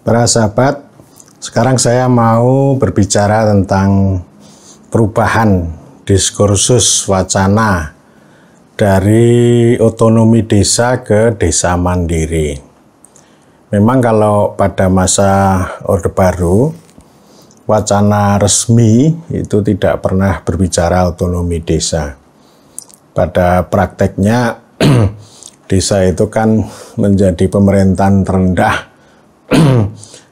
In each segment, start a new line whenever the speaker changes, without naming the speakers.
Para sahabat, sekarang saya mau berbicara tentang perubahan diskursus wacana dari otonomi desa ke desa mandiri. Memang kalau pada masa Orde Baru, wacana resmi itu tidak pernah berbicara otonomi desa. Pada prakteknya, desa itu kan menjadi pemerintahan terendah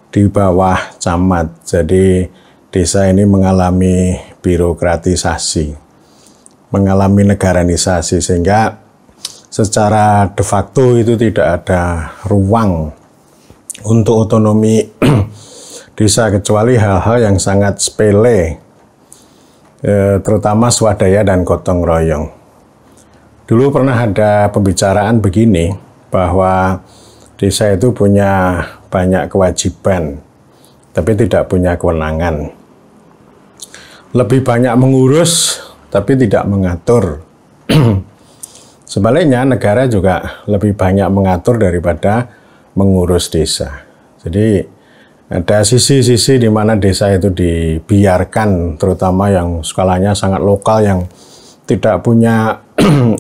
di bawah camat. Jadi desa ini mengalami birokratisasi, mengalami negaranisasi, sehingga secara de facto itu tidak ada ruang untuk otonomi desa kecuali hal-hal yang sangat sepele, terutama swadaya dan gotong royong. Dulu pernah ada pembicaraan begini, bahwa desa itu punya banyak kewajiban, tapi tidak punya kewenangan. Lebih banyak mengurus, tapi tidak mengatur. Sebaliknya, negara juga lebih banyak mengatur daripada mengurus desa. Jadi, ada sisi-sisi di mana desa itu dibiarkan, terutama yang skalanya sangat lokal, yang tidak punya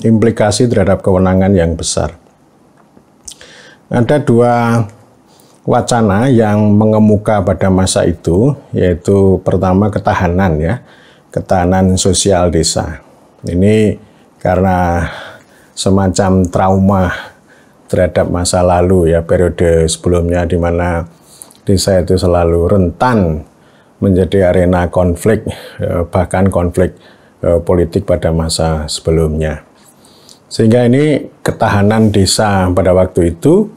implikasi terhadap kewenangan yang besar. Ada dua wacana yang mengemuka pada masa itu, yaitu pertama ketahanan, ya, ketahanan sosial desa. Ini karena semacam trauma terhadap masa lalu, ya, periode sebelumnya di mana desa itu selalu rentan menjadi arena konflik, bahkan konflik politik pada masa sebelumnya. Sehingga ini ketahanan desa pada waktu itu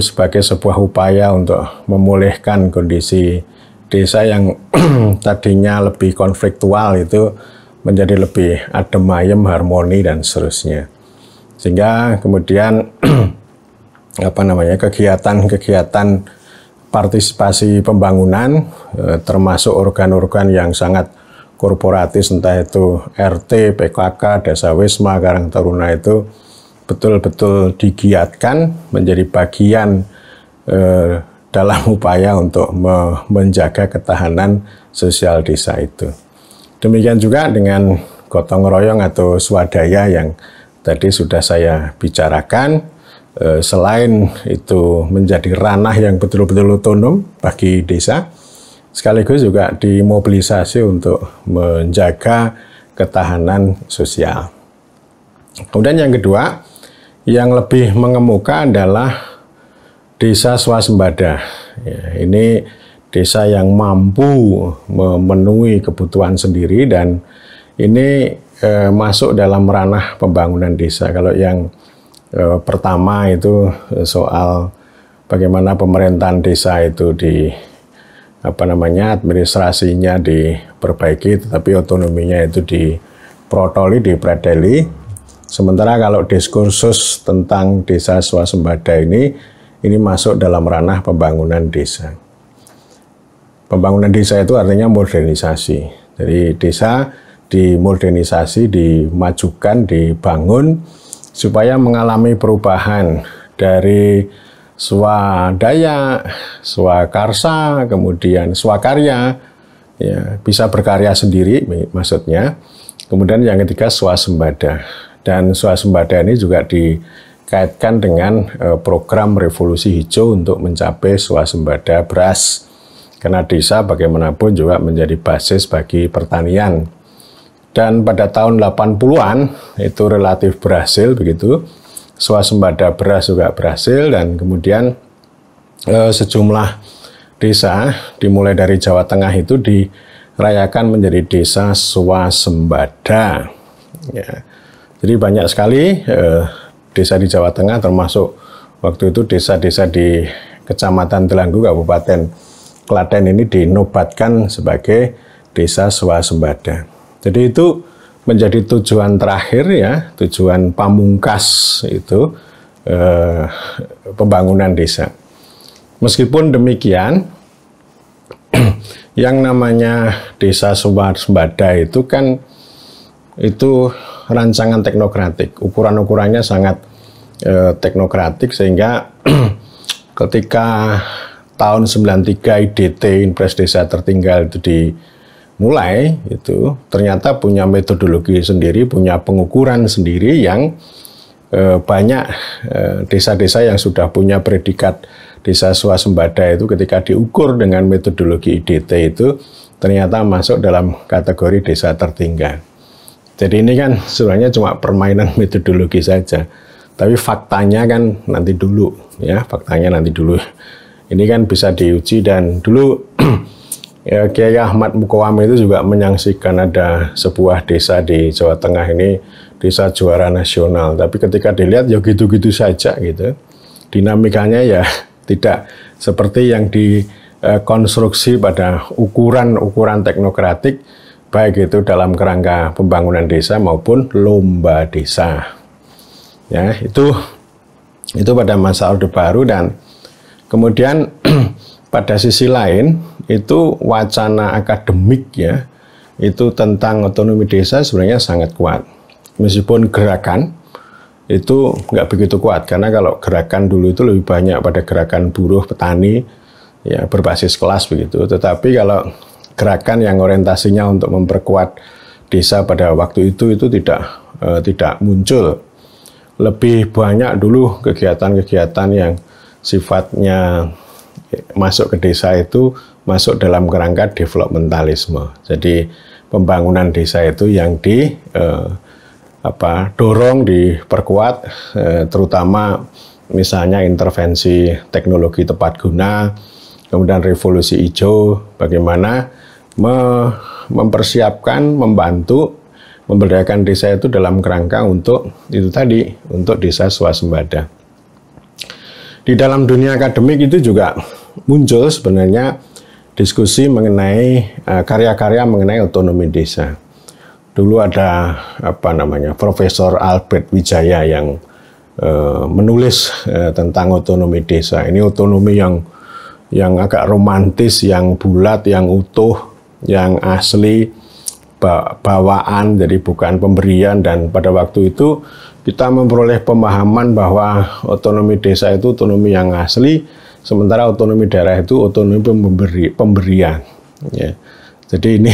sebagai sebuah upaya untuk memulihkan kondisi desa yang tadinya lebih konfliktual itu menjadi lebih adem ayem, harmoni, dan seterusnya. Sehingga kemudian kegiatan-kegiatan partisipasi pembangunan, termasuk organ-organ yang sangat korporatis, entah itu RT, PKK, Desa Wisma, Karang Taruna, itu betul-betul digiatkan menjadi bagian dalam upaya untuk menjaga ketahanan sosial desa itu. Demikian juga dengan gotong royong atau swadaya yang tadi sudah saya bicarakan. Selain itu menjadi ranah yang betul-betul otonom bagi desa, sekaligus juga dimobilisasi untuk menjaga ketahanan sosial. Kemudian yang kedua, yang lebih mengemuka adalah desa swasembada. Ya, ini desa yang mampu memenuhi kebutuhan sendiri, dan ini masuk dalam ranah pembangunan desa. Kalau yang pertama itu soal bagaimana pemerintahan desa itu administrasinya diperbaiki, tetapi otonominya itu diprotoli, dipredeli. Sementara kalau diskursus tentang desa swasembada ini masuk dalam ranah pembangunan desa. Pembangunan desa itu artinya modernisasi. Jadi desa dimodernisasi, dimajukan, dibangun supaya mengalami perubahan dari swadaya, swakarsa, kemudian swakarya, ya, bisa berkarya sendiri maksudnya. Kemudian yang ketiga swasembada. Dan swasembada ini juga dikaitkan dengan program revolusi hijau untuk mencapai swasembada beras. Karena desa bagaimanapun juga menjadi basis bagi pertanian. Dan pada tahun 80-an itu relatif berhasil begitu. Swasembada beras juga berhasil, dan kemudian sejumlah desa dimulai dari Jawa Tengah itu dirayakan menjadi desa swasembada. Ya. Jadi banyak sekali desa di Jawa Tengah, termasuk waktu itu desa-desa di Kecamatan Delanggu, Kabupaten Klaten ini dinobatkan sebagai desa swasembada. Jadi itu menjadi tujuan terakhir, ya, tujuan pamungkas itu pembangunan desa. Meskipun demikian, yang namanya desa swasembada itu kan itu rancangan teknokratik, ukuran-ukurannya sangat teknokratik, sehingga ketika tahun 93 IDT Impres Desa Tertinggal itu dimulai, itu ternyata punya metodologi sendiri, punya pengukuran sendiri yang banyak desa-desa yang sudah punya predikat desa swasembada itu ketika diukur dengan metodologi IDT itu ternyata masuk dalam kategori desa tertinggal. Jadi ini kan sebenarnya cuma permainan metodologi saja, tapi faktanya kan nanti dulu ya, faktanya nanti dulu. Ini kan bisa diuji, dan dulu ya, Kiai Ahmad Mukawam itu juga menyaksikan ada sebuah desa di Jawa Tengah ini, desa juara nasional, tapi ketika dilihat ya gitu-gitu saja gitu. Dinamikanya ya tidak seperti yang dikonstruksi pada ukuran-ukuran teknokratik, baik itu dalam kerangka pembangunan desa maupun lomba desa. Ya, itu pada masa Orde Baru. Dan kemudian pada sisi lain itu wacana akademik ya, itu tentang otonomi desa sebenarnya sangat kuat. Meskipun gerakan itu nggak begitu kuat, karena kalau gerakan dulu itu lebih banyak pada gerakan buruh petani ya, berbasis kelas begitu. Tetapi kalau gerakan yang orientasinya untuk memperkuat desa pada waktu itu tidak muncul. Lebih banyak dulu kegiatan-kegiatan yang sifatnya masuk ke desa itu masuk dalam kerangka developmentalisme. Jadi pembangunan desa itu yang dorong, diperkuat, terutama misalnya intervensi teknologi tepat guna, kemudian revolusi hijau, bagaimana mempersiapkan, membantu, memberdayakan desa itu dalam kerangka untuk itu tadi, untuk desa swasembada. Di dalam dunia akademik itu juga muncul sebenarnya diskusi mengenai karya-karya mengenai otonomi desa. Dulu ada Profesor Albert Wijaya yang menulis tentang otonomi desa. Ini otonomi yang agak romantis, yang bulat, yang utuh, yang asli, bawaan, jadi bukan pemberian. Dan pada waktu itu kita memperoleh pemahaman bahwa otonomi desa itu otonomi yang asli, sementara otonomi daerah itu otonomi pemberian. Ya. Jadi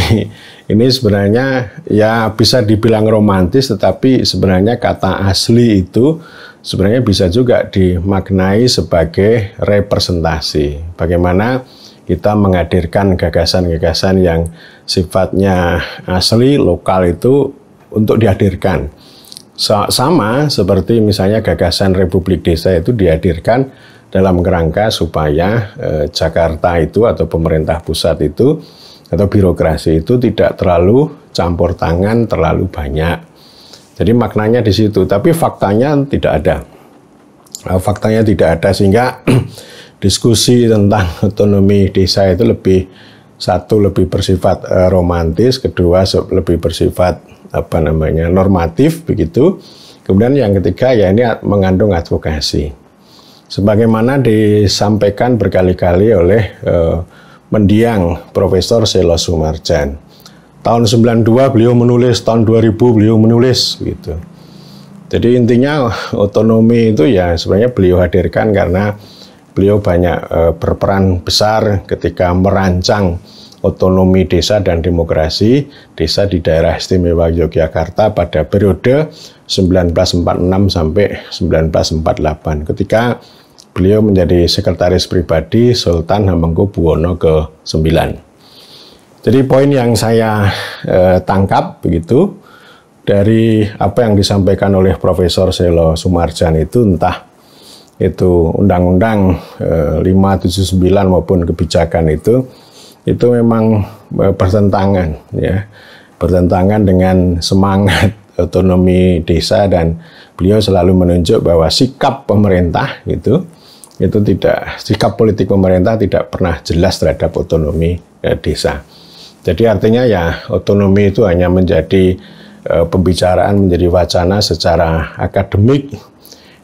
ini sebenarnya ya bisa dibilang romantis, tetapi sebenarnya kata asli itu sebenarnya bisa juga dimaknai sebagai representasi. Bagaimana kita menghadirkan gagasan-gagasan yang sifatnya asli, lokal itu untuk dihadirkan. Sama seperti misalnya gagasan Republik Desa itu dihadirkan dalam kerangka supaya Jakarta itu atau pemerintah pusat itu atau birokrasi itu tidak terlalu campur tangan terlalu banyak. Jadi maknanya di situ, tapi faktanya tidak ada. Faktanya tidak ada, sehingga diskusi tentang otonomi desa itu lebih bersifat romantis, kedua lebih bersifat normatif begitu. Kemudian yang ketiga ya ini mengandung advokasi. Sebagaimana disampaikan berkali-kali oleh mendiang Profesor Selo Soemardjan. Tahun 92 beliau menulis, tahun 2000 beliau menulis gitu. Jadi intinya otonomi itu ya sebenarnya beliau hadirkan karena beliau banyak berperan besar ketika merancang otonomi desa dan demokrasi desa di daerah istimewa Yogyakarta pada periode 1946 sampai 1948 ketika beliau menjadi sekretaris pribadi Sultan Hamengkubuwono ke-9. Jadi poin yang saya tangkap begitu dari apa yang disampaikan oleh Profesor Selo Soemardjan itu, entah itu Undang-Undang 579 maupun kebijakan itu memang bertentangan ya, bertentangan dengan semangat otonomi desa, dan beliau selalu menunjuk bahwa sikap pemerintah sikap politik pemerintah tidak pernah jelas terhadap otonomi desa. Jadi artinya ya otonomi itu hanya menjadi pembicaraan, menjadi wacana secara akademik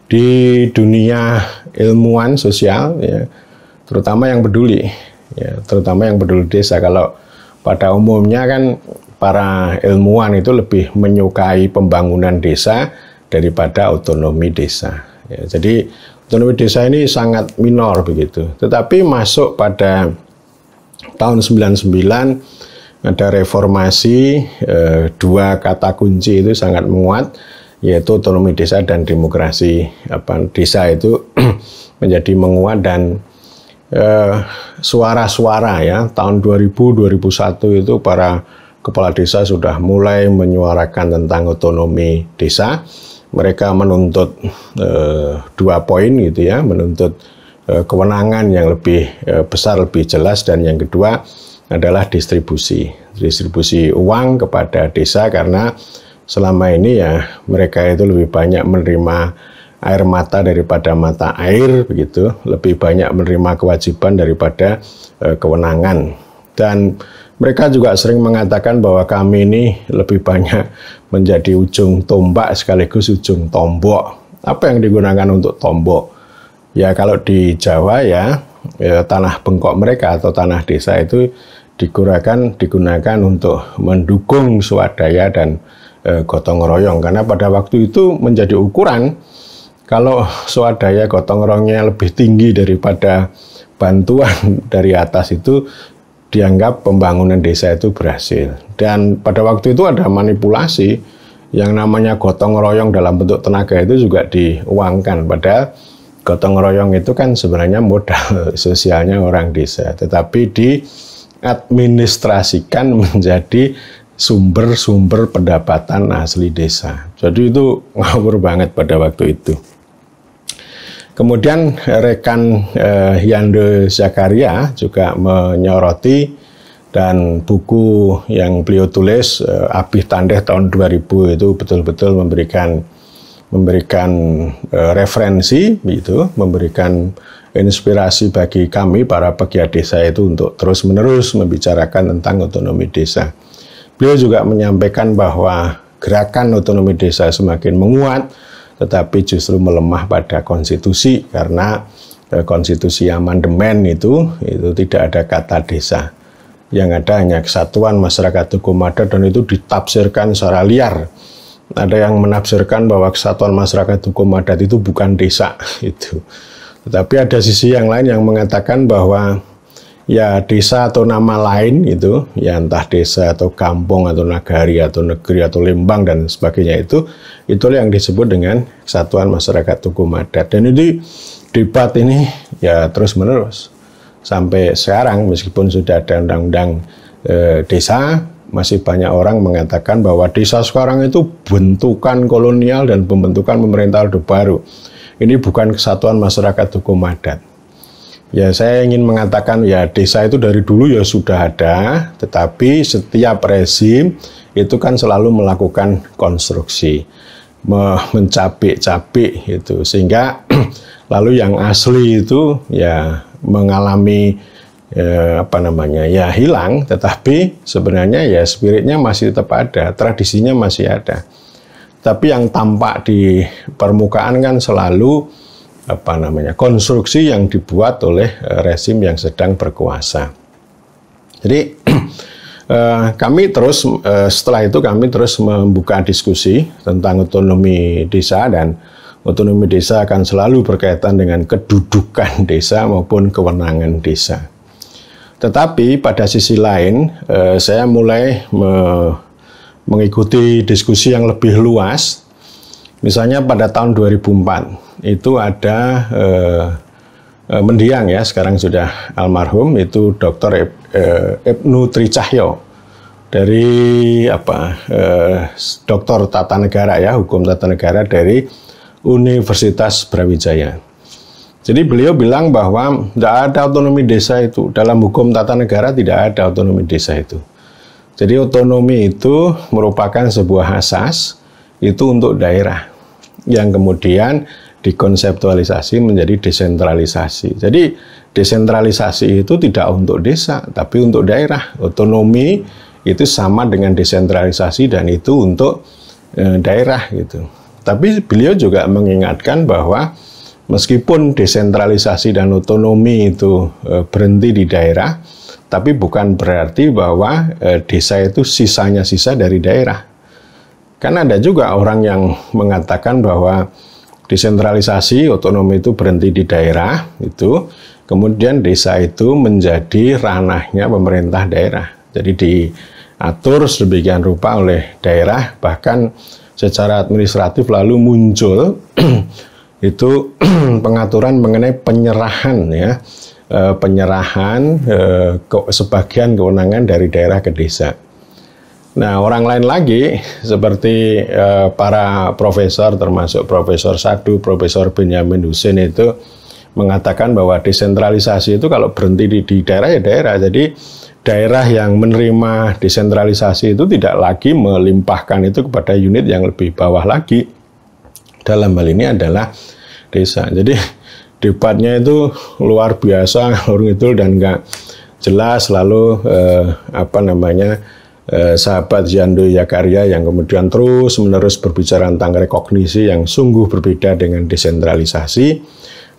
di dunia ilmuwan sosial ya, terutama yang peduli desa. Kalau pada umumnya kan para ilmuwan itu lebih menyukai pembangunan desa daripada otonomi desa. Ya, jadi Otonomi desa ini sangat minor begitu. Tetapi masuk pada tahun 99 ada reformasi, dua kata kunci itu sangat menguat, yaitu otonomi desa dan demokrasi. Desa itu menjadi menguat dan suara-suara ya tahun 2000-2001 itu para kepala desa sudah mulai menyuarakan tentang otonomi desa. Mereka menuntut 2 poin gitu ya, menuntut kewenangan yang lebih besar, lebih jelas, dan yang kedua adalah distribusi uang kepada desa, karena selama ini ya mereka itu lebih banyak menerima air mata daripada mata air begitu, lebih banyak menerima kewajiban daripada kewenangan. Dan mereka juga sering mengatakan bahwa kami ini lebih banyak menjadi ujung tombak sekaligus ujung tombok. Apa yang digunakan untuk tombok? Ya kalau di Jawa ya tanah bengkok mereka atau tanah desa itu digunakan untuk mendukung swadaya dan gotong royong. Karena pada waktu itu menjadi ukuran kalau swadaya gotong royongnya lebih tinggi daripada bantuan dari atas itu dianggap pembangunan desa itu berhasil. Dan pada waktu itu ada manipulasi, yang namanya gotong royong dalam bentuk tenaga itu juga diuangkan. Padahal gotong royong itu kan sebenarnya modal sosialnya orang desa, tetapi diadministrasikan menjadi sumber-sumber pendapatan asli desa. Jadi itu ngawur banget pada waktu itu. Kemudian rekan Yande Zakaria juga menyoroti, dan buku yang beliau tulis Abih Tandeh tahun 2000 itu betul-betul memberikan referensi gitu, memberikan inspirasi bagi kami para pegiat desa itu untuk terus-menerus membicarakan tentang otonomi desa. Beliau juga menyampaikan bahwa gerakan otonomi desa semakin menguat, tetapi justru melemah pada konstitusi, karena konstitusi amandemen itu tidak ada kata desa. Yang ada hanya kesatuan masyarakat hukum adat, dan itu ditafsirkan secara liar. Ada yang menafsirkan bahwa kesatuan masyarakat hukum adat itu bukan desa itu. Tetapi ada sisi yang lain yang mengatakan bahwa ya desa atau nama lain itu, ya entah desa atau kampung atau nagari atau negeri atau lembang dan sebagainya itulah yang disebut dengan kesatuan masyarakat hukum adat. Dan ini debat ini ya terus menerus sampai sekarang, meskipun sudah ada undang-undang desa, masih banyak orang mengatakan bahwa desa sekarang itu bentukan kolonial dan pembentukan pemerintah Orde Baru. Ini bukan kesatuan masyarakat hukum adat. Ya, saya ingin mengatakan ya desa itu dari dulu ya sudah ada, tetapi setiap rezim itu kan selalu melakukan konstruksi, mencapik-capik itu, sehingga lalu yang asli itu ya mengalami ya hilang, tetapi sebenarnya ya spiritnya masih tetap ada, tradisinya masih ada. Tapi yang tampak di permukaan kan selalu konstruksi yang dibuat oleh rezim yang sedang berkuasa. Jadi kami terus setelah itu kami terus membuka diskusi tentang otonomi desa, dan otonomi desa akan selalu berkaitan dengan kedudukan desa maupun kewenangan desa. Tetapi pada sisi lain saya mulai mengikuti diskusi yang lebih luas. Misalnya pada tahun 2004 itu ada mendiang ya, sekarang sudah almarhum, itu Dr. Ibnu Tricahyo dari Doktor Tata Negara ya, Hukum Tata Negara dari Universitas Brawijaya. Jadi beliau bilang bahwa tidak ada otonomi desa itu, dalam hukum tata negara tidak ada otonomi desa itu. Jadi otonomi itu merupakan sebuah asas itu untuk daerah yang kemudian dikonseptualisasi menjadi desentralisasi. Jadi desentralisasi itu tidak untuk desa, tapi untuk daerah. Otonomi itu sama dengan desentralisasi dan itu untuk daerah gitu. Tapi beliau juga mengingatkan bahwa meskipun desentralisasi dan otonomi itu berhenti di daerah, tapi bukan berarti bahwa desa itu sisanya sisa dari daerah. Kan ada juga orang yang mengatakan bahwa desentralisasi, otonomi itu berhenti di daerah itu, kemudian desa itu menjadi ranahnya pemerintah daerah. Jadi diatur sedemikian rupa oleh daerah, bahkan secara administratif lalu muncul itu pengaturan mengenai penyerahan ya, penyerahan sebagian kewenangan dari daerah ke desa. Nah, orang lain lagi seperti para profesor, termasuk Profesor Sadu, Profesor Benyamin Husin itu mengatakan bahwa desentralisasi itu kalau berhenti di daerah ya daerah. Jadi daerah yang menerima desentralisasi itu tidak lagi melimpahkan itu kepada unit yang lebih bawah lagi. Dalam hal ini adalah desa. Jadi debatnya itu luar biasa, dan nggak jelas. Lalu sahabat Jando Yakarya yang kemudian terus-menerus berbicara tentang rekognisi yang sungguh berbeda dengan desentralisasi.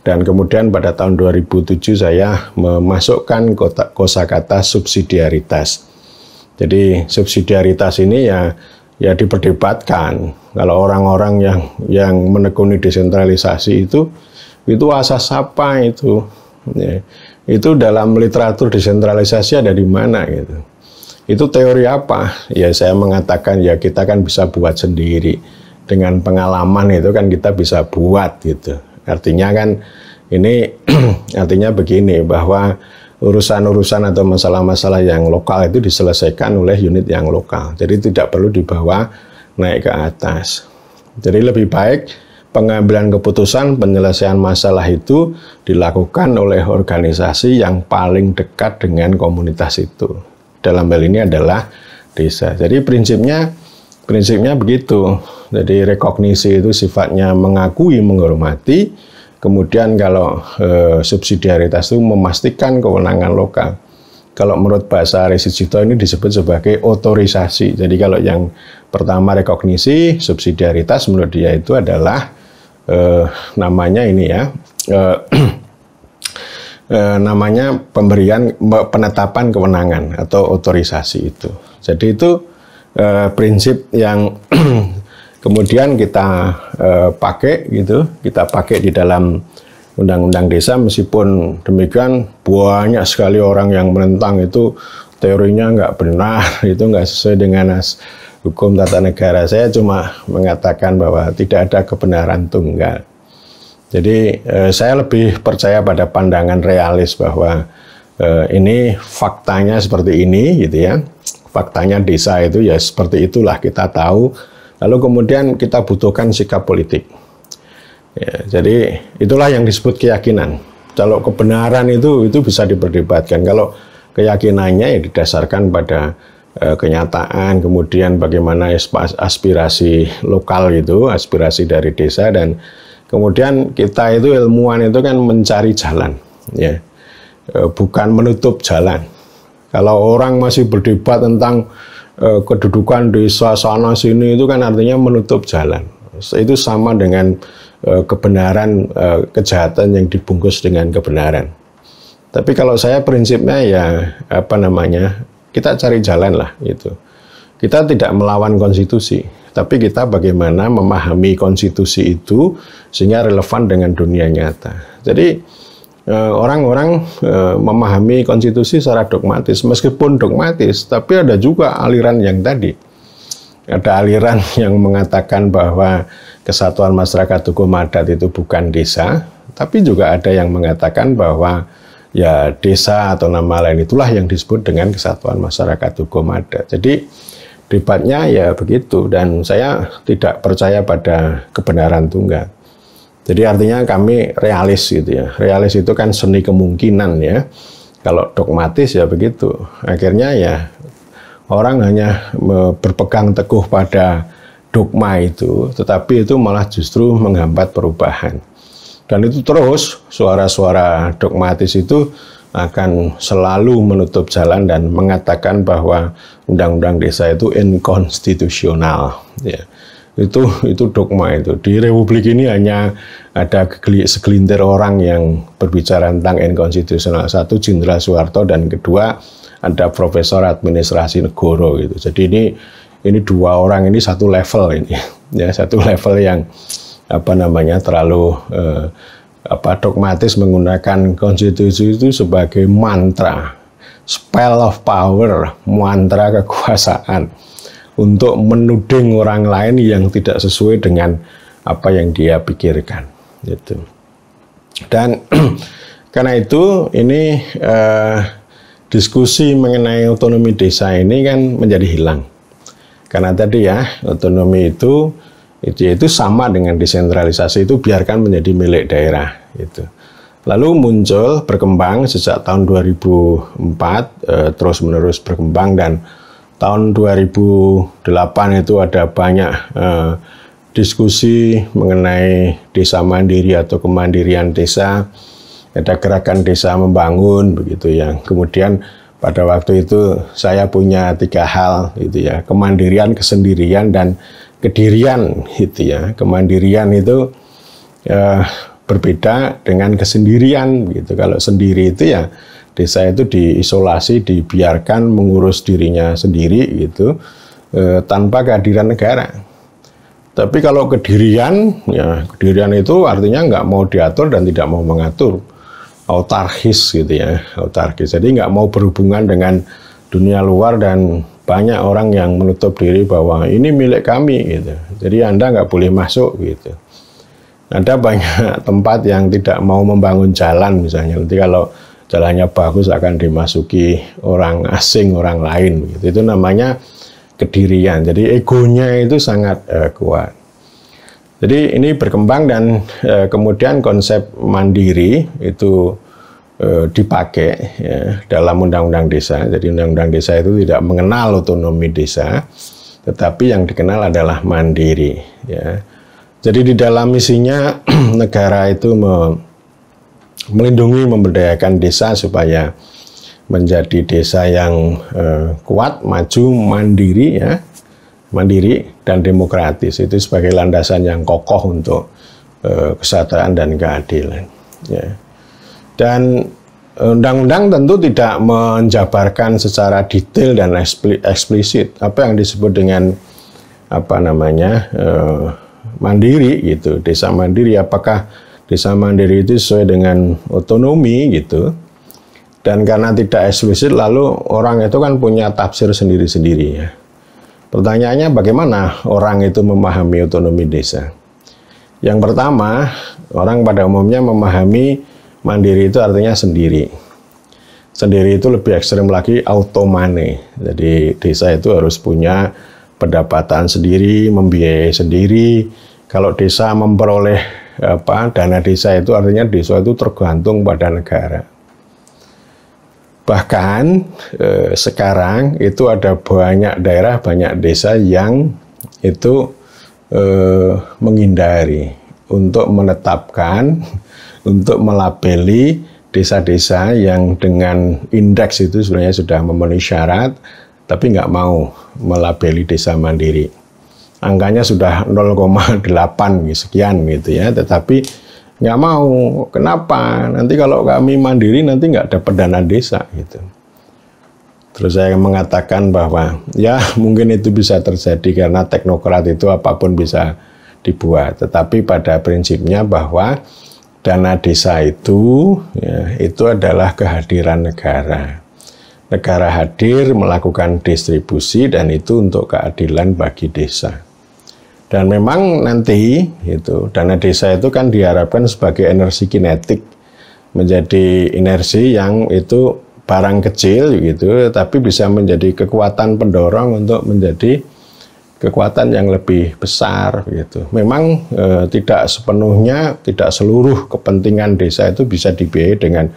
Dan kemudian pada tahun 2007 saya memasukkan kosakata subsidiaritas. Jadi subsidiaritas ini ya diperdebatkan. Kalau orang-orang yang menekuni desentralisasi itu asas apa itu? Ya, itu dalam literatur desentralisasi ada di mana gitu? Itu teori apa? Ya saya mengatakan ya kita kan bisa buat sendiri. Dengan pengalaman itu kan kita bisa buat gitu. Artinya kan ini artinya begini, bahwa urusan-urusan atau masalah-masalah yang lokal itu diselesaikan oleh unit yang lokal. Jadi tidak perlu dibawa naik ke atas. Jadi lebih baik pengambilan keputusan penyelesaian masalah itu dilakukan oleh organisasi yang paling dekat dengan komunitas itu. Dalam hal ini adalah desa. Jadi prinsipnya begitu. Jadi rekognisi itu sifatnya mengakui, menghormati. Kemudian kalau subsidiaritas itu memastikan kewenangan lokal. Kalau menurut bahasa Resi Cipto ini disebut sebagai otorisasi. Jadi kalau yang pertama rekognisi, subsidiaritas menurut dia itu adalah namanya ini ya, namanya penetapan kewenangan atau otorisasi itu. Jadi itu prinsip yang kemudian kita pakai gitu, kita pakai di dalam Undang-Undang Desa. Meskipun demikian banyak sekali orang yang menentang itu, teorinya nggak benar, itu nggak sesuai dengan hukum tata negara. Saya cuma mengatakan bahwa tidak ada kebenaran tunggal. Jadi saya lebih percaya pada pandangan realis bahwa ini faktanya seperti ini gitu ya. Faktanya desa itu ya seperti itulah, kita tahu. Lalu kemudian kita butuhkan sikap politik. Ya, jadi itulah yang disebut keyakinan. Kalau kebenaran itu bisa diperdebatkan. Kalau keyakinannya ya didasarkan pada kenyataan, kemudian bagaimana aspirasi lokal gitu, aspirasi dari desa, dan kemudian kita itu ilmuwan itu kan mencari jalan, ya, bukan menutup jalan. Kalau orang masih berdebat tentang kedudukan desa sana sini itu kan artinya menutup jalan. Itu sama dengan kebenaran, kejahatan yang dibungkus dengan kebenaran. Tapi kalau saya prinsipnya ya kita cari jalan lah gitu. Kita tidak melawan konstitusi, tapi kita bagaimana memahami konstitusi itu sehingga relevan dengan dunia nyata. Jadi orang-orang memahami konstitusi secara dogmatis, meskipun dogmatis, tapi ada juga aliran yang tadi. Ada aliran yang mengatakan bahwa kesatuan masyarakat hukum adat itu bukan desa, tapi juga ada yang mengatakan bahwa ya desa atau nama lain itulah yang disebut dengan kesatuan masyarakat hukum adat. Jadi debatnya ya begitu, dan saya tidak percaya pada kebenaran tunggal. Jadi artinya kami realis gitu ya. Realis itu kan seni kemungkinan ya. Kalau dogmatis ya begitu. Akhirnya ya orang hanya berpegang teguh pada dogma itu, tetapi itu malah justru menghambat perubahan. Dan itu terus suara-suara dogmatis itu akan selalu menutup jalan dan mengatakan bahwa undang-undang desa itu inkonstitusional ya. Itu dogma itu. Di Republik ini hanya ada segelintir orang yang berbicara tentang inkonstitusional. Satu Jenderal Soeharto, dan kedua ada Profesor Administrasi Negoro gitu. Jadi ini dua orang ini satu level ini ya, satu level yang terlalu dogmatis menggunakan konstitusi itu sebagai mantra, spell of power, mantra kekuasaan untuk menuding orang lain yang tidak sesuai dengan apa yang dia pikirkan, gitu. Dan karena itu ini diskusi mengenai otonomi desa ini kan menjadi hilang. Karena tadi ya, otonomi itu sama dengan desentralisasi, itu biarkan menjadi milik daerah gitu. Lalu muncul berkembang sejak tahun 2004 terus menerus berkembang, dan tahun 2008 itu ada banyak diskusi mengenai desa mandiri atau kemandirian desa. Ada gerakan desa membangun begitu ya. Kemudian pada waktu itu saya punya 3 hal gitu ya, kemandirian, kesendirian, dan kedirian gitu ya. Kemandirian itu berbeda dengan kesendirian gitu. Kalau sendiri itu ya desa itu diisolasi, dibiarkan mengurus dirinya sendiri gitu, tanpa kehadiran negara. Tapi kalau kedirian, ya kedirian itu artinya nggak mau diatur dan tidak mau mengatur, autarkis gitu ya, autarkis. Jadi nggak mau berhubungan dengan dunia luar, dan banyak orang yang menutup diri bahwa ini milik kami gitu. Jadi Anda nggak boleh masuk gitu. Ada banyak tempat yang tidak mau membangun jalan misalnya. Nanti kalau jalannya bagus akan dimasuki orang asing, orang lain gitu. Itu namanya kedirian. Jadi egonya itu sangat kuat. Jadi ini berkembang, dan kemudian konsep mandiri itu dipakai ya, dalam undang-undang desa. Jadi undang-undang desa itu tidak mengenal otonomi desa, tetapi yang dikenal adalah mandiri ya. Jadi di dalam misinya negara itu melindungi, memberdayakan desa supaya menjadi desa yang kuat, maju, mandiri ya, mandiri dan demokratis. Itu sebagai landasan yang kokoh untuk kesejahteraan dan keadilan ya. Dan undang-undang tentu tidak menjabarkan secara detail dan eksplisit apa yang disebut dengan mandiri gitu, desa mandiri. Apakah desa mandiri itu sesuai dengan otonomi gitu. Dan karena tidak eksplisit, lalu orang itu kan punya tafsir sendiri-sendiri ya. Pertanyaannya, bagaimana orang itu memahami otonomi desa? Yang pertama, orang pada umumnya memahami mandiri itu artinya sendiri. Sendiri itu lebih ekstrem lagi, automane. Jadi desa itu harus punya pendapatan sendiri, membiayai sendiri. Kalau desa memperoleh dana desa itu artinya desa itu tergantung pada negara. Bahkan sekarang itu ada banyak daerah, banyak desa yang itu menghindari untuk menetapkan, untuk melabeli desa-desa yang dengan indeks itu sebenarnya sudah memenuhi syarat, tapi nggak mau melabeli desa mandiri. Angkanya sudah 0,8 sekian gitu ya, tetapi nggak mau. Kenapa? Nanti kalau kami mandiri nanti nggak dapat dana desa gitu. Terus saya mengatakan bahwa ya mungkin itu bisa terjadi karena teknokrat itu apapun bisa dibuat. Tetapi pada prinsipnya bahwa dana desa itu ya, itu adalah kehadiran negara. Negara hadir melakukan distribusi, dan itu untuk keadilan bagi desa. Dan memang nanti itu dana desa itu kan diharapkan sebagai energi kinetik, menjadi energi yang itu barang kecil gitu, tapi bisa menjadi kekuatan pendorong untuk menjadi kekuatan yang lebih besar gitu. Memang tidak sepenuhnya, tidak seluruh kepentingan desa itu bisa dibiayai dengan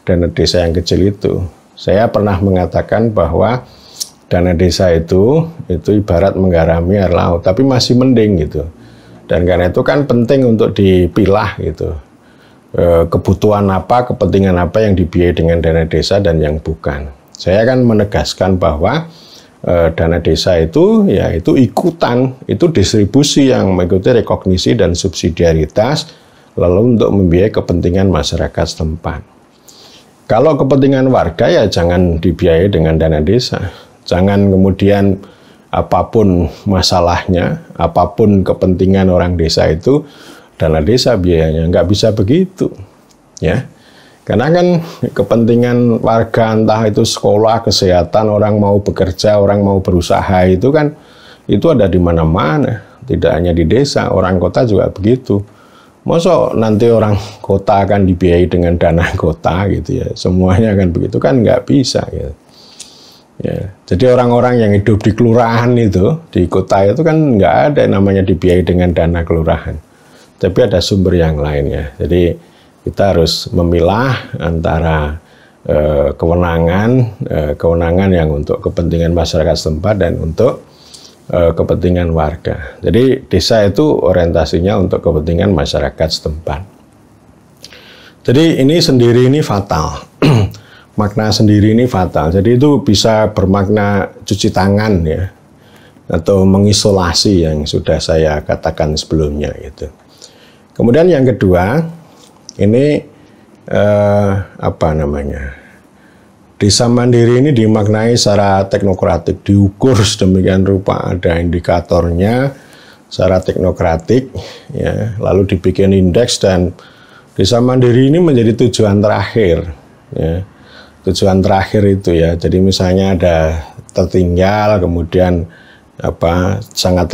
dana desa yang kecil itu. Saya pernah mengatakan bahwa dana desa itu ibarat menggarami air laut, tapi masih mending gitu. Dan karena itu kan penting untuk dipilah gitu. Kebutuhan apa, kepentingan apa yang dibiayai dengan dana desa dan yang bukan. Saya kan menegaskan bahwa dana desa itu ya itu ikutan, itu distribusi yang mengikuti rekognisi dan subsidiaritas, lalu untuk membiayai kepentingan masyarakat setempat. Kalau kepentingan warga ya jangan dibiayai dengan dana desa. Jangan kemudian apapun masalahnya, apapun kepentingan orang desa itu dana desa biayanya. Nggak bisa begitu, ya. Karena kan kepentingan warga, entah itu sekolah, kesehatan, orang mau bekerja, orang mau berusaha, itu kan itu ada di mana-mana. Tidak hanya di desa, orang kota juga begitu. Masa nanti orang kota akan dibiayai dengan dana kota gitu ya. Semuanya akan begitu kan nggak bisa gitu. Ya, jadi orang-orang yang hidup di kelurahan itu, di kota itu kan nggak ada namanya dibiayai dengan dana kelurahan. Tapi ada sumber yang lain ya. Jadi kita harus memilah antara kewenangan yang untuk kepentingan masyarakat setempat dan untuk kepentingan warga. Jadi desa itu orientasinya untuk kepentingan masyarakat setempat. Jadi ini sendiri ini fatal. Makna sendiri ini fatal. Jadi itu bisa bermakna cuci tangan ya, atau mengisolasi yang sudah saya katakan sebelumnya gitu. Kemudian yang kedua, ini apa namanya? Desa mandiri ini dimaknai secara teknokratik, diukur sedemikian rupa, ada indikatornya secara teknokratik, ya, lalu dibikin indeks, dan desa mandiri ini menjadi tujuan terakhir, ya, tujuan terakhir itu ya. Jadi misalnya ada tertinggal, kemudian apa sangat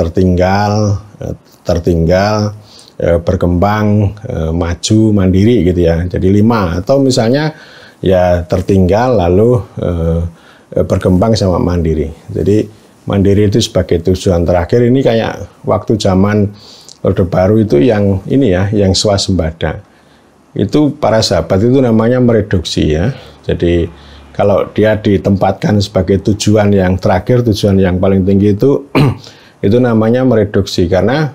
tertinggal, berkembang, maju, mandiri gitu ya. Jadi 5, atau misalnya ya tertinggal lalu berkembang sama mandiri. Jadi mandiri itu sebagai tujuan terakhir. Ini kayak waktu zaman Orde Baru itu yang ini ya, yang swasembada. Itu para sahabat itu namanya mereduksi ya. Jadi kalau dia ditempatkan sebagai tujuan yang terakhir, tujuan yang paling tinggi itu itu namanya mereduksi, karena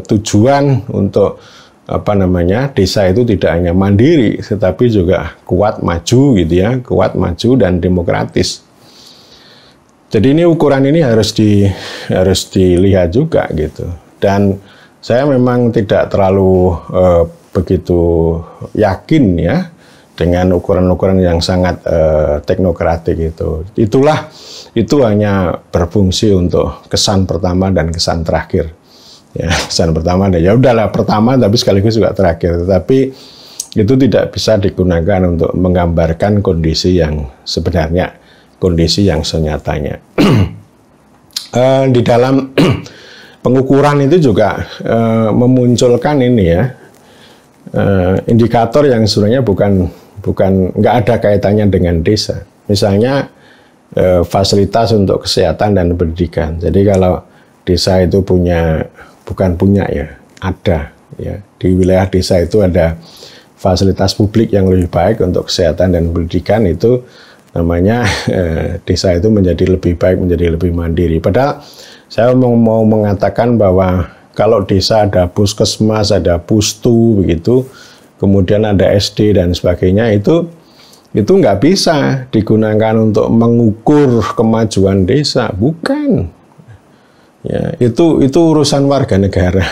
tujuan untuk apa namanya desa itu tidak hanya mandiri tetapi juga kuat maju gitu ya, kuat maju dan demokratis. Jadi ini ukuran ini harus dilihat juga gitu. Dan saya memang tidak terlalu begitu yakin ya dengan ukuran-ukuran yang sangat teknokratik itu. Itu hanya berfungsi untuk kesan pertama dan kesan terakhir. Ya, kesan pertama ya udahlah pertama tapi sekaligus juga terakhir, tetapi itu tidak bisa digunakan untuk menggambarkan kondisi yang sebenarnya, kondisi yang senyatanya. Di dalam pengukuran itu juga memunculkan ini ya, indikator yang sebenarnya nggak ada kaitannya dengan desa. Misalnya fasilitas untuk kesehatan dan pendidikan. Jadi kalau desa itu ada ya, di wilayah desa itu ada fasilitas publik yang lebih baik untuk kesehatan dan pendidikan, itu namanya desa itu menjadi lebih baik, menjadi lebih mandiri. Padahal saya mau mengatakan bahwa kalau desa ada puskesmas, ada pustu begitu, kemudian ada SD dan sebagainya, itu nggak bisa digunakan untuk mengukur kemajuan desa, bukan. Ya, itu urusan warga negara.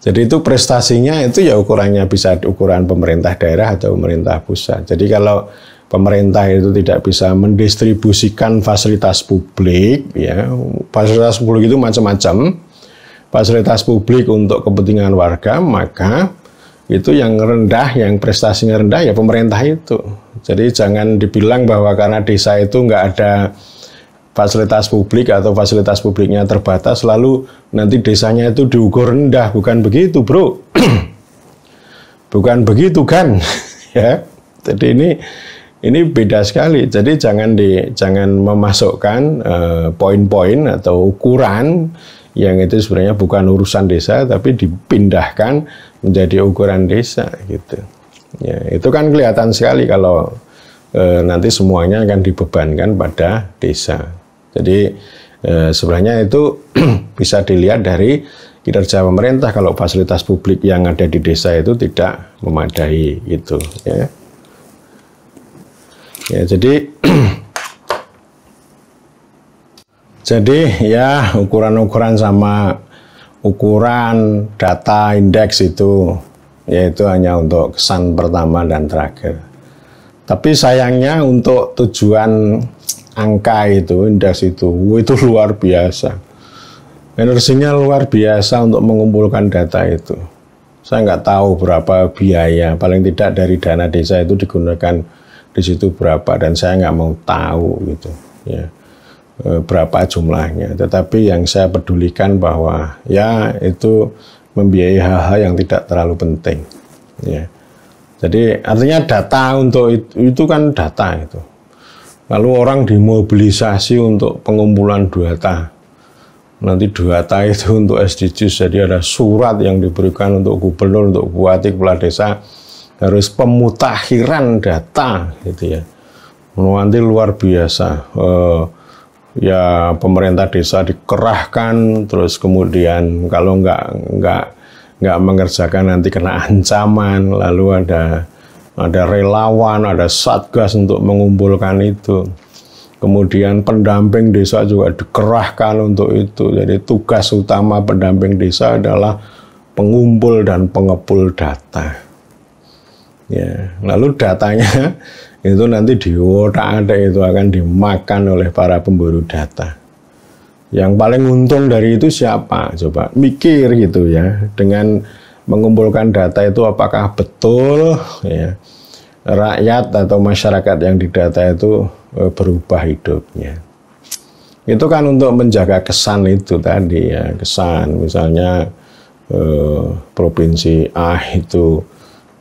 Jadi itu prestasinya itu ya ukurannya bisa ukuran pemerintah daerah atau pemerintah pusat. Jadi kalau pemerintah itu tidak bisa mendistribusikan fasilitas publik, ya, fasilitas publik itu macam-macam. Fasilitas publik untuk kepentingan warga, maka itu yang rendah, yang prestasinya rendah ya pemerintah itu. Jadi jangan dibilang bahwa karena desa itu nggak ada fasilitas publik atau fasilitas publiknya terbatas, lalu nanti desanya itu diukur rendah. Bukan begitu, bro. Bukan begitu kan? Ya. Jadi ini beda sekali. Jadi jangan memasukkan poin-poin atau ukuran yang itu sebenarnya bukan urusan desa, tapi dipindahkan menjadi ukuran desa gitu. Ya, itu kan kelihatan sekali kalau nanti semuanya akan dibebankan pada desa. Jadi sebenarnya itu bisa dilihat dari kinerja pemerintah kalau fasilitas publik yang ada di desa itu tidak memadai gitu ya. Ya, jadi ya ukuran-ukuran sama ukuran data indeks itu yaitu hanya untuk kesan pertama dan terakhir. Tapi sayangnya untuk tujuan angka itu, indeks itu luar biasa. Energinya luar biasa untuk mengumpulkan data itu. Saya nggak tahu berapa biaya, paling tidak dari dana desa itu digunakan di situ berapa, dan saya nggak mau tahu gitu ya, berapa jumlahnya. Tetapi yang saya pedulikan bahwa ya itu membiayai hal-hal yang tidak terlalu penting ya. Jadi artinya data untuk itu kan data itu. Lalu orang dimobilisasi untuk pengumpulan data. Nanti data itu untuk SDGs, jadi ada surat yang diberikan untuk gubernur, untuk bupati, kepala desa, harus pemutakhiran data gitu ya. Nanti luar biasa. Ya pemerintah desa dikerahkan, terus kemudian kalau nggak mengerjakan nanti kena ancaman, lalu ada relawan, ada satgas untuk mengumpulkan itu. Kemudian pendamping desa juga dikerahkan untuk itu. Jadi tugas utama pendamping desa adalah pengumpul dan pengepul data. Ya, lalu datanya itu nanti diotak-atik, itu akan dimakan oleh para pemburu data. Yang paling untung dari itu siapa? Coba mikir gitu ya. Dengan mengumpulkan data itu apakah betul ya, rakyat atau masyarakat yang didata itu berubah hidupnya. Itu kan untuk menjaga kesan itu tadi ya, kesan misalnya provinsi A itu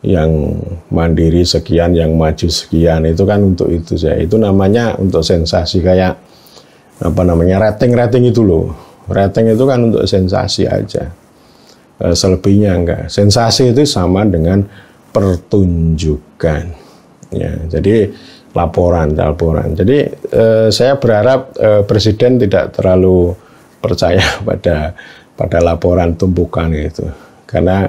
yang mandiri sekian, yang maju sekian, itu kan untuk itu saja. Itu namanya untuk sensasi, kayak apa namanya, rating itu loh. Rating itu kan untuk sensasi aja, selebihnya enggak. Sensasi itu sama dengan pertunjukan ya. Jadi laporan. Jadi saya berharap presiden tidak terlalu percaya pada laporan tumpukan itu, karena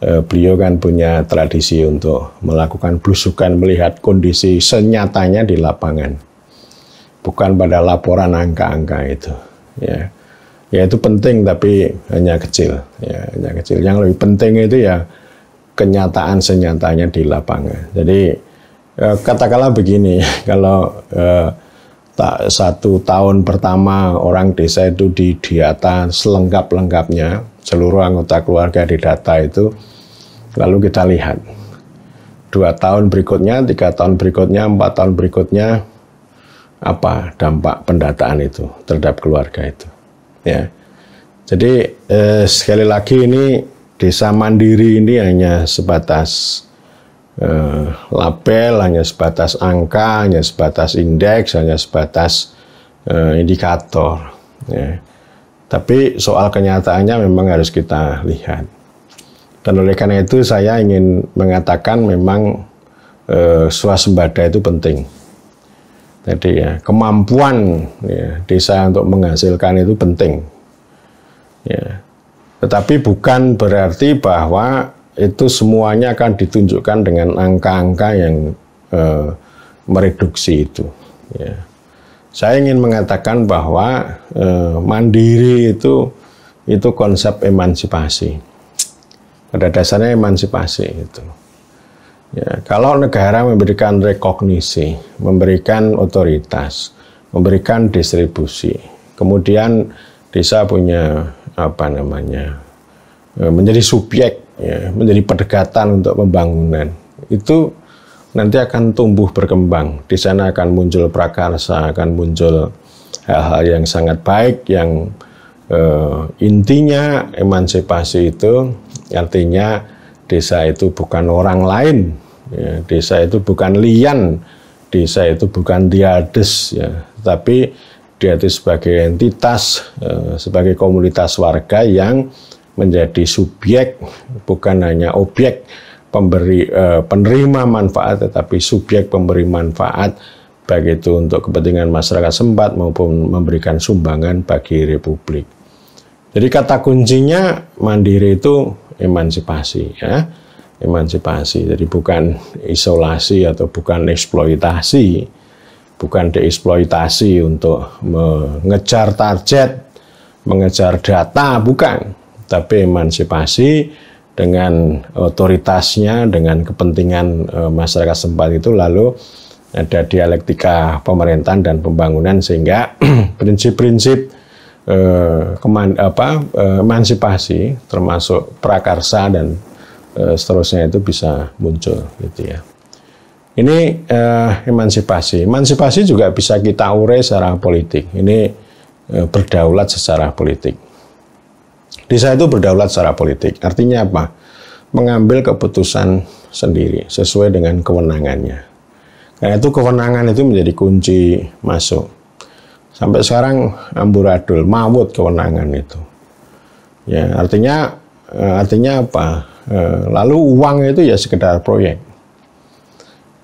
beliau kan punya tradisi untuk melakukan belusukan, melihat kondisi senyatanya di lapangan, bukan pada laporan angka-angka itu ya. Ya itu penting tapi hanya kecil ya, hanya kecil. Yang lebih penting itu ya kenyataan senyatanya di lapangan. Jadi katakanlah begini, kalau satu tahun pertama orang desa itu didata selengkap-lengkapnya, seluruh anggota keluarga didata itu, lalu kita lihat 2 tahun berikutnya, 3 tahun berikutnya, 4 tahun berikutnya, apa dampak pendataan itu terhadap keluarga itu ya. Jadi sekali lagi ini desa mandiri ini hanya sebatas label, hanya sebatas angka, hanya sebatas indeks, hanya sebatas indikator ya. Tapi soal kenyataannya memang harus kita lihat. Dan oleh karena itu saya ingin mengatakan memang swasembada itu penting. Jadi ya, kemampuan ya, desa untuk menghasilkan itu penting ya. Tetapi bukan berarti bahwa itu semuanya akan ditunjukkan dengan angka-angka yang mereduksi itu ya. Saya ingin mengatakan bahwa mandiri itu konsep emansipasi. Pada dasarnya emansipasi itu. Ya, kalau negara memberikan rekognisi, memberikan otoritas, memberikan distribusi, kemudian desa punya apa namanya, menjadi subjek, ya, menjadi pendekatan untuk pembangunan, itu nanti akan tumbuh berkembang. Di sana akan muncul prakarsa, akan muncul hal-hal yang sangat baik, yang intinya emansipasi itu artinya desa itu bukan orang lain, ya, desa itu bukan lian, desa itu bukan diades, ya, tapi dia itu sebagai entitas, sebagai komunitas warga yang menjadi subjek, bukan hanya objek penerima manfaat, tetapi subjek pemberi manfaat, baik itu untuk kepentingan masyarakat setempat maupun memberikan sumbangan bagi Republik. Jadi kata kuncinya mandiri itu emansipasi, ya, emansipasi. Jadi bukan isolasi atau bukan eksploitasi, bukan dieksploitasi untuk mengejar target, mengejar data, bukan. Tapi emansipasi dengan otoritasnya, dengan kepentingan masyarakat setempat itu, lalu ada dialektika pemerintahan dan pembangunan sehingga prinsip-prinsip emansipasi termasuk prakarsa dan seterusnya itu bisa muncul gitu ya. Ini emansipasi. Emansipasi juga bisa kita urai secara politik. Ini berdaulat secara politik. Desa itu berdaulat secara politik. Artinya apa? Mengambil keputusan sendiri sesuai dengan kewenangannya. Karena itu kewenangan itu menjadi kunci masuk. Sampai sekarang amburadul, mawut kewenangan itu. Ya, artinya apa? Lalu uang itu ya sekedar proyek.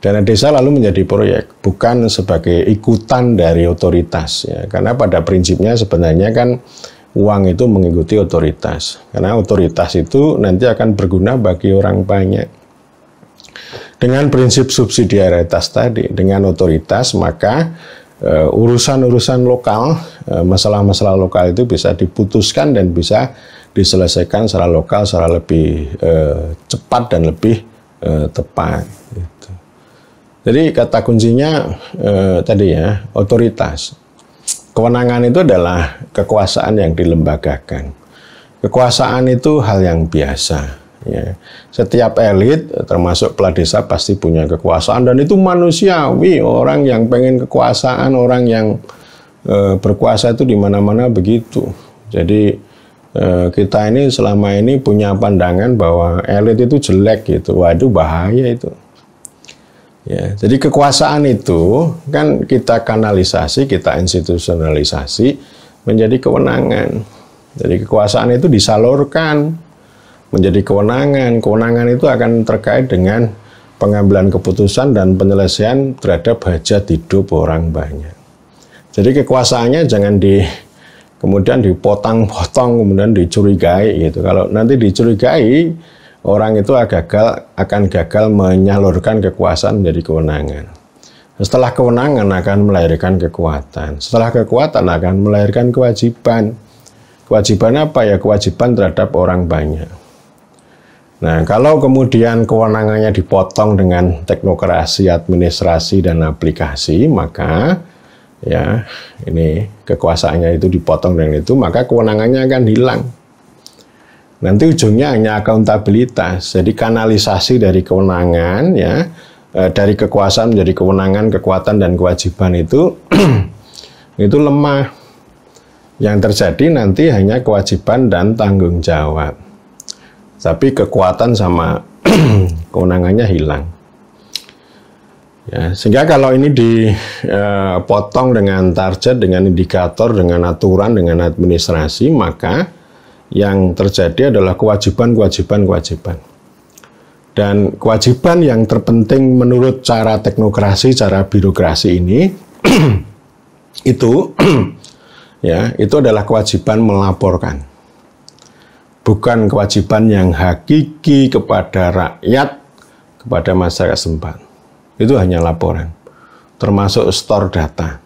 Dana desa lalu menjadi proyek, bukan sebagai ikutan dari otoritas. Ya. Karena pada prinsipnya sebenarnya kan uang itu mengikuti otoritas. Karena otoritas itu nanti akan berguna bagi orang banyak. Dengan prinsip subsidiaritas tadi, dengan otoritas, maka urusan-urusan lokal, masalah-masalah lokal itu bisa diputuskan dan bisa diselesaikan secara lokal, secara lebih cepat dan lebih tepat. Gitu. Jadi kata kuncinya tadi ya, otoritas. Kewenangan itu adalah kekuasaan yang dilembagakan. Kekuasaan itu hal yang biasa. Ya. Setiap elit, termasuk kepala desa, pasti punya kekuasaan dan itu manusiawi. Orang yang pengen kekuasaan, orang yang berkuasa itu di mana-mana begitu. Jadi kita ini selama ini punya pandangan bahwa elit itu jelek gitu. Waduh, bahaya itu. Ya, jadi kekuasaan itu kan kita kanalisasi, kita institusionalisasi menjadi kewenangan. Jadi kekuasaan itu disalurkan menjadi kewenangan. Kewenangan itu akan terkait dengan pengambilan keputusan dan penyelesaian terhadap hajat hidup orang banyak. Jadi kekuasaannya jangan kemudian dipotong-potong, kemudian dicurigai gitu. Kalau nanti dicurigai, orang itu akan gagal menyalurkan kekuasaan menjadi kewenangan. Setelah kewenangan akan melahirkan kekuatan. Setelah kekuatan akan melahirkan kewajiban. Kewajiban apa ya? Kewajiban terhadap orang banyak. Nah, kalau kemudian kewenangannya dipotong dengan teknokrasi, administrasi, dan aplikasi, maka ya ini kekuasaannya itu dipotong dengan itu, maka kewenangannya akan hilang. Nanti ujungnya hanya akuntabilitas. Jadi kanalisasi dari kewenangan ya, dari kekuasaan menjadi kewenangan, kekuatan dan kewajiban itu itu lemah. Yang terjadi nanti hanya kewajiban dan tanggung jawab. Tapi kekuatan sama kewenangannya hilang. Ya, sehingga kalau ini dipotong dengan target, dengan indikator, dengan aturan, dengan administrasi, maka yang terjadi adalah kewajiban. Dan kewajiban yang terpenting menurut cara teknokrasi, cara birokrasi ini, itu adalah kewajiban melaporkan. Bukan kewajiban yang hakiki kepada rakyat, kepada masyarakat setempat. Itu hanya laporan, termasuk store data.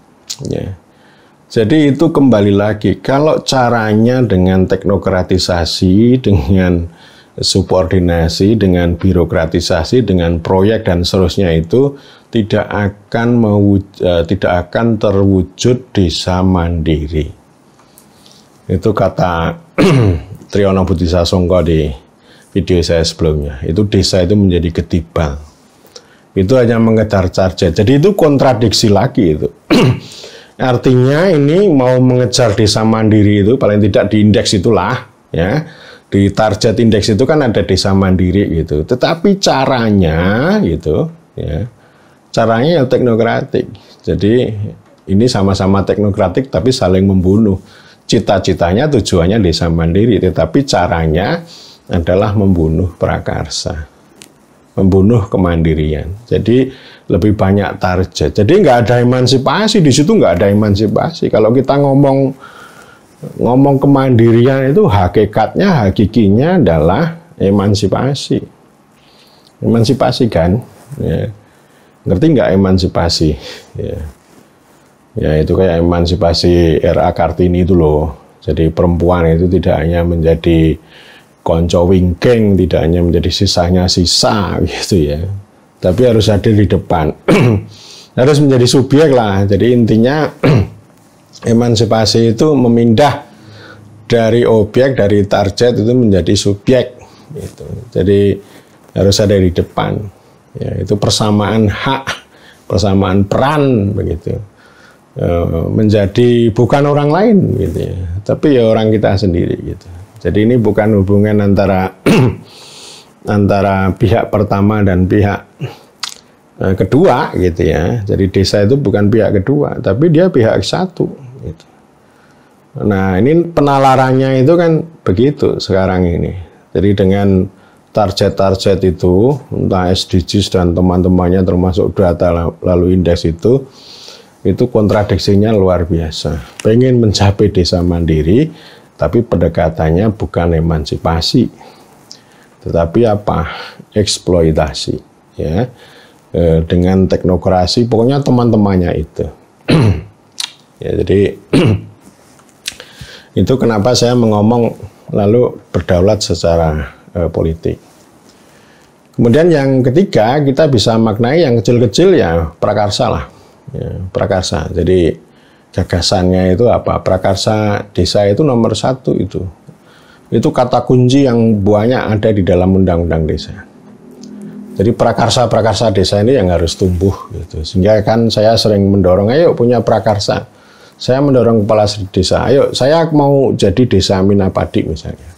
Ya. Jadi itu kembali lagi, kalau caranya dengan teknokratisasi, dengan subordinasi, dengan birokratisasi, dengan proyek dan seterusnya itu tidak akan terwujud desa mandiri. Itu kata Triyono Budisasongko di video saya sebelumnya. Itu desa itu menjadi ketibal. Itu hanya mengejar target. Jadi itu kontradiksi lagi itu. Artinya ini mau mengejar desa mandiri itu paling tidak di indeks itulah ya. Di target indeks itu kan ada desa mandiri gitu. Tetapi caranya gitu ya. Caranya yang teknokratik. Jadi ini sama-sama teknokratik tapi saling membunuh. Cita-citanya tujuannya desa mandiri, tetapi caranya adalah membunuh prakarsa, membunuh kemandirian. Jadi lebih banyak target. Jadi nggak ada emansipasi di situ, nggak ada emansipasi. Kalau kita ngomong kemandirian itu hakikinya adalah emansipasi. Emansipasi kan? Ya. Ngerti nggak emansipasi? Ya. Ya itu kayak emansipasi R.A. Kartini itu loh. Jadi perempuan itu tidak hanya menjadi konco wingking, tidak hanya menjadi sisanya sisa gitu ya. Tapi harus hadir di depan. Harus menjadi subjek lah. Jadi intinya emansipasi itu memindah dari objek, dari target itu menjadi subjek gitu. Jadi harus ada di depan. Ya, itu persamaan hak, persamaan peran begitu. Menjadi bukan orang lain gitu ya, tapi ya orang kita sendiri gitu. Jadi ini bukan hubungan antara antara pihak pertama dan pihak kedua gitu ya. Jadi desa itu bukan pihak kedua, tapi dia pihak satu gitu. Nah, ini penalarannya itu kan begitu sekarang ini. Jadi dengan target-target itu, entah SDGs dan teman-temannya termasuk data lalu indeks itu kontradiksinya luar biasa. Pengen mencapai desa mandiri, tapi pendekatannya bukan emansipasi, tetapi apa? Eksploitasi, ya, dengan teknokrasi. Pokoknya teman-temannya itu. Ya, jadi itu kenapa saya mengomong lalu berdaulat secara politik. Kemudian yang ketiga, kita bisa maknai yang kecil-kecil ya prakarsa lah. Ya, prakarsa. Jadi gagasannya itu apa? Prakarsa desa itu nomor 1 itu. Itu kata kunci yang banyak ada di dalam undang-undang desa. Jadi prakarsa-prakarsa desa ini yang harus tumbuh gitu. Sehingga kan saya sering mendorong, ayo punya prakarsa. Saya mendorong kepala desa, ayo saya mau jadi desa Minapadi misalnya.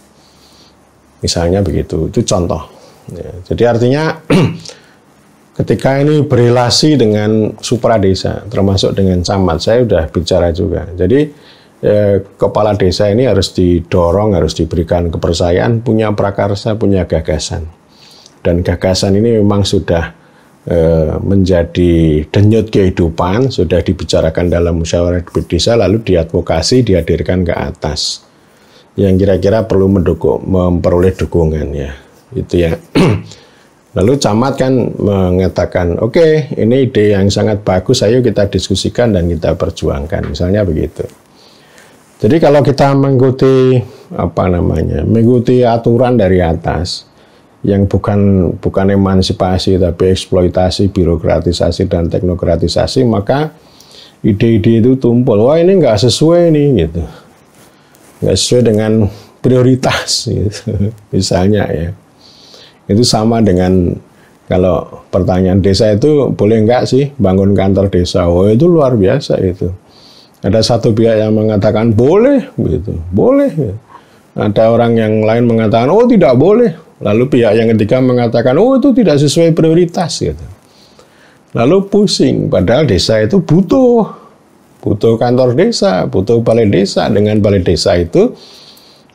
Misalnya begitu, itu contoh. Ya, jadi artinya ketika ini berelasi dengan supradesa, termasuk dengan camat, saya sudah bicara juga. Jadi kepala desa ini harus didorong, harus diberikan kepercayaan, punya prakarsa, punya gagasan. Dan gagasan ini memang sudah menjadi denyut kehidupan, sudah dibicarakan dalam musyawarah desa, lalu diadvokasi, dihadirkan ke atas. Yang kira-kira perlu memperoleh dukungan ya, itu ya. Lalu camat kan mengatakan, oke, ini ide yang sangat bagus, ayo kita diskusikan dan kita perjuangkan, misalnya begitu. Jadi kalau kita mengikuti mengikuti aturan dari atas yang bukan emansipasi tapi eksploitasi, birokratisasi dan teknokratisasi, maka ide-ide itu tumpul. Wah, ini nggak sesuai nih gitu, nggak sesuai dengan prioritas gitu. Misalnya ya. Itu sama dengan kalau pertanyaan desa itu boleh nggak sih bangun kantor desa? Oh, itu luar biasa itu. Ada satu pihak yang mengatakan boleh, gitu, boleh. Ada orang yang lain mengatakan oh tidak boleh. Lalu pihak yang ketiga mengatakan oh itu tidak sesuai prioritas, gitu. Lalu pusing. Padahal desa itu butuh kantor desa, butuh balai desa. Dengan balai desa itu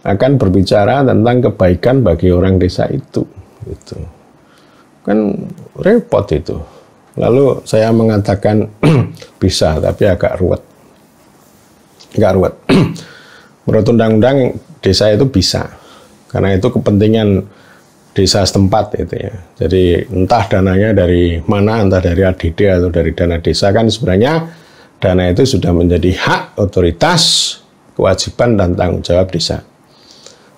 akan berbicara tentang kebaikan bagi orang desa itu. Itu kan repot itu. Lalu saya mengatakan bisa, tapi agak ruwet. Menurut undang-undang desa itu bisa, karena itu kepentingan desa setempat itu ya. Jadi entah dananya dari mana, entah dari ADD atau dari dana desa, kan sebenarnya dana itu sudah menjadi hak, otoritas, kewajiban dan tanggung jawab desa.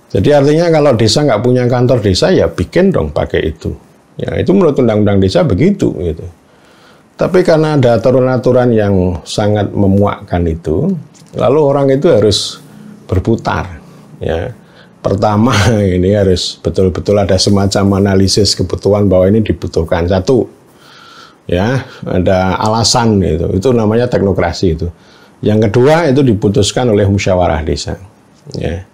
Jadi artinya kalau desa nggak punya kantor desa, ya bikin dong pakai itu. Ya itu menurut undang-undang desa begitu gitu. Tapi karena ada aturan-aturan yang sangat memuakkan itu, lalu orang itu harus berputar. Ya, pertama ini harus betul-betul ada semacam analisis kebutuhan bahwa ini dibutuhkan. Satu, ya ada alasan gitu. Itu namanya teknokrasi itu. Yang kedua itu diputuskan oleh musyawarah desa. Ya.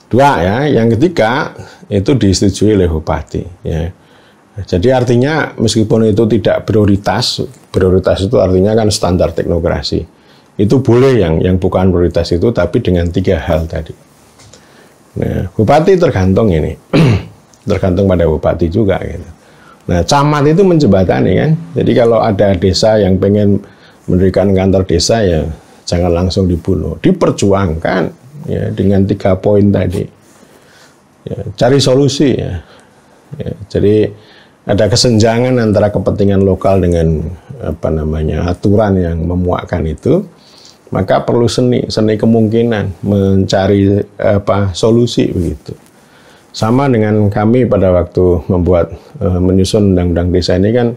Dua ya, yang ketiga itu disetujui oleh bupati. Ya. Jadi artinya meskipun itu tidak prioritas itu artinya kan standar teknokrasi. Itu boleh yang bukan prioritas itu, tapi dengan 3 hal tadi. Nah, bupati tergantung ini, tergantung pada bupati juga. Gitu. Nah, camat itu menjembatani kan. Jadi kalau ada desa yang pengen mendirikan kantor desa ya jangan langsung dibunuh, diperjuangkan. Ya, dengan 3 poin tadi, ya, cari solusi ya. Ya, jadi ada kesenjangan antara kepentingan lokal dengan aturan yang memuakkan itu, maka perlu seni kemungkinan mencari solusi begitu. Sama dengan kami pada waktu menyusun undang-undang desa ini kan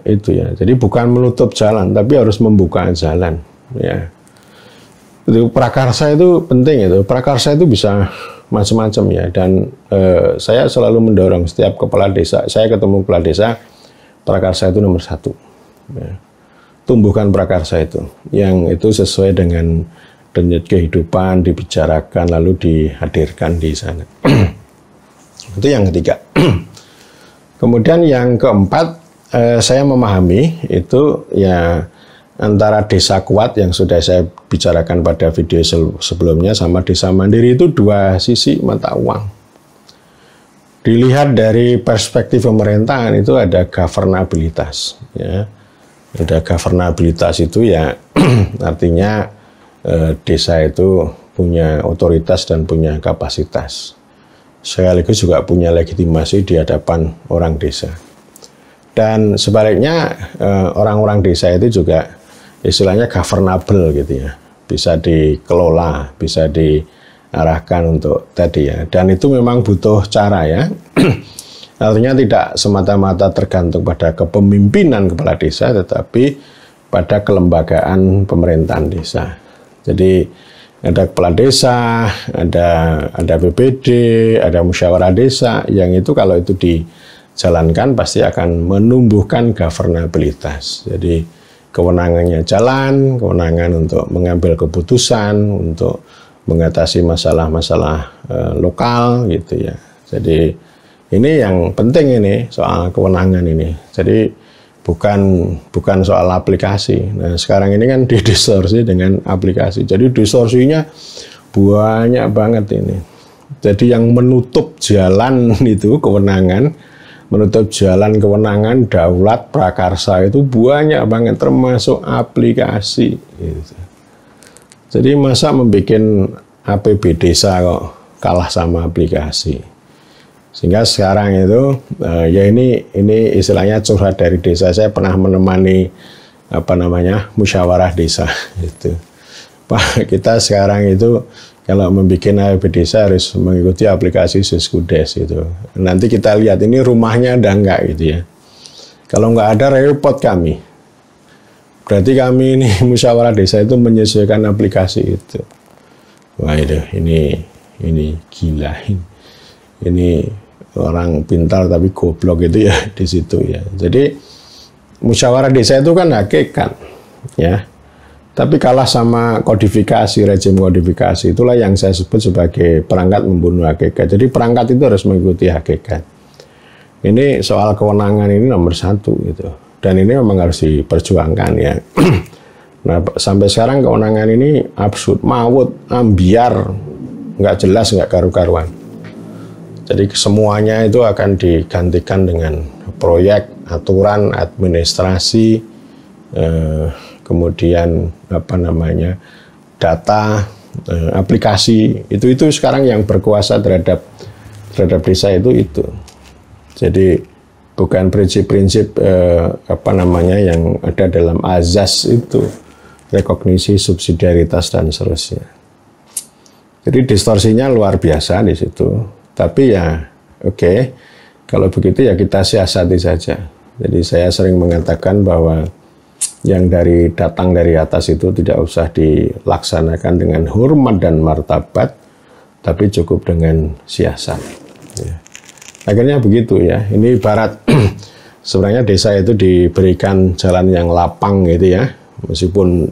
itu ya. Jadi bukan menutup jalan, tapi harus membuka jalan. Ya. Itu prakarsa itu penting itu. Prakarsa itu bisa macam-macam ya. Dan saya selalu mendorong setiap kepala desa, saya ketemu kepala desa, prakarsa itu nomor 1. Ya. Tumbuhkan prakarsa itu, yang itu sesuai dengan denyut kehidupan, dibicarakan lalu dihadirkan di sana. Itu yang ketiga. Kemudian yang keempat, saya memahami itu ya antara desa kuat yang sudah saya bicarakan pada video sebelumnya sama desa mandiri itu dua sisi mata uang. Dilihat dari perspektif pemerintahan itu ada governabilitas, ya. Ada governabilitas itu ya artinya desa itu punya otoritas dan punya kapasitas. Sekaligus juga punya legitimasi di hadapan orang desa. Dan sebaliknya orang-orang desa itu juga istilahnya governable gitu ya. Bisa dikelola, bisa diarahkan untuk tadi ya. Dan itu memang butuh cara ya. Artinya tidak semata-mata tergantung pada kepemimpinan kepala desa, tetapi pada kelembagaan pemerintahan desa. Jadi ada kepala desa, ada BPD, ada musyawarah desa, yang itu kalau itu dijalankan pasti akan menumbuhkan governabilitas. Jadi kewenangannya jalan, kewenangan untuk mengambil keputusan, untuk mengatasi masalah-masalah lokal gitu ya. Jadi ini yang penting ini soal kewenangan ini. Jadi bukan soal aplikasi. Nah, sekarang ini kan didistorsi dengan aplikasi. Jadi distorsinya banyak banget ini. Jadi yang menutup jalan itu kewenangan, menutup jalan kewenangan daulat prakarsa itu banyak banget, termasuk aplikasi. Gitu. Jadi masa membuat APB desa kok kalah sama aplikasi. Sehingga sekarang itu ya ini istilahnya curhat dari desa. Saya pernah menemani musyawarah desa itu. Pak, kita sekarang itu kalau membuat APB desa harus mengikuti aplikasi Siskudes itu. Nanti kita lihat ini rumahnya ada enggak gitu ya. Kalau enggak ada repot kami. Berarti kami ini musyawarah desa itu menyesuaikan aplikasi itu. Wah itu ini gila ini orang pintar tapi goblok gitu ya di situ ya. Jadi musyawarah desa itu kan hakikat ya. Tapi kalah sama kodifikasi, rejim kodifikasi. Itulah yang saya sebut sebagai perangkat membunuh hakikat. Jadi perangkat itu harus mengikuti hakikat. Ini soal kewenangan ini nomor 1 gitu. Dan ini memang harus diperjuangkan ya. Nah, sampai sekarang kewenangan ini absurd, mawut, ambiar, nggak jelas, nggak karu-karuan. Jadi semuanya itu akan digantikan dengan proyek, aturan, administrasi, kemudian data, aplikasi. Itu sekarang yang berkuasa terhadap desa itu. Jadi bukan prinsip-prinsip yang ada dalam azas itu, rekognisi, subsidiaritas dan seterusnya. Jadi distorsinya luar biasa di situ. Tapi ya oke, kalau begitu ya kita siasati saja. Jadi saya sering mengatakan bahwa yang datang dari atas itu tidak usah dilaksanakan dengan hormat dan martabat, tapi cukup dengan siasat. Ya. Akhirnya begitu ya. Ini ibarat sebenarnya desa itu diberikan jalan yang lapang gitu ya, meskipun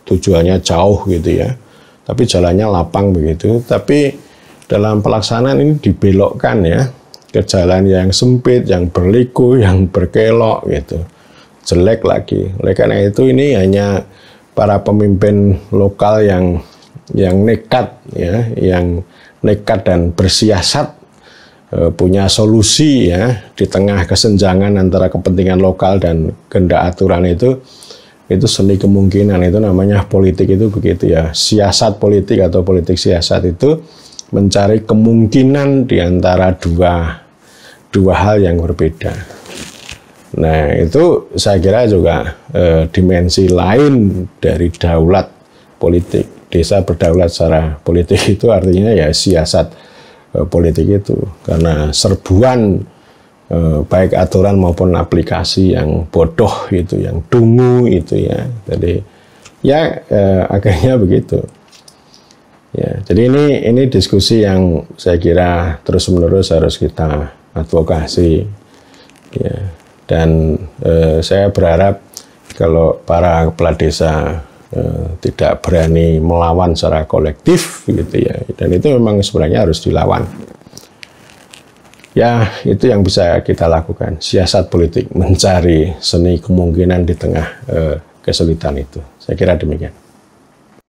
tujuannya jauh gitu ya, tapi jalannya lapang begitu. Tapi dalam pelaksanaan ini dibelokkan ya ke jalan yang sempit, yang berliku, yang berkelok gitu, jelek lagi. Oleh karena itu ini hanya para pemimpin lokal yang nekat ya, yang nekat dan bersiasat, punya solusi ya di tengah kesenjangan antara kepentingan lokal dan kehendak aturan itu seni kemungkinan. Itu namanya politik itu begitu ya. Siasat politik atau politik siasat itu mencari kemungkinan di antara dua hal yang berbeda. Nah, itu saya kira juga dimensi lain dari daulat politik. Desa berdaulat secara politik itu artinya ya siasat politik itu. Karena serbuan baik aturan maupun aplikasi yang bodoh itu, yang dungu itu ya. Jadi ya akhirnya begitu. Ya, jadi ini diskusi yang saya kira terus-menerus harus kita advokasi. Ya, dan saya berharap kalau para kepala desa tidak berani melawan secara kolektif, gitu ya, dan itu memang sebenarnya harus dilawan. Ya, itu yang bisa kita lakukan, siasat politik, mencari seni kemungkinan di tengah kesulitan itu. Saya kira demikian.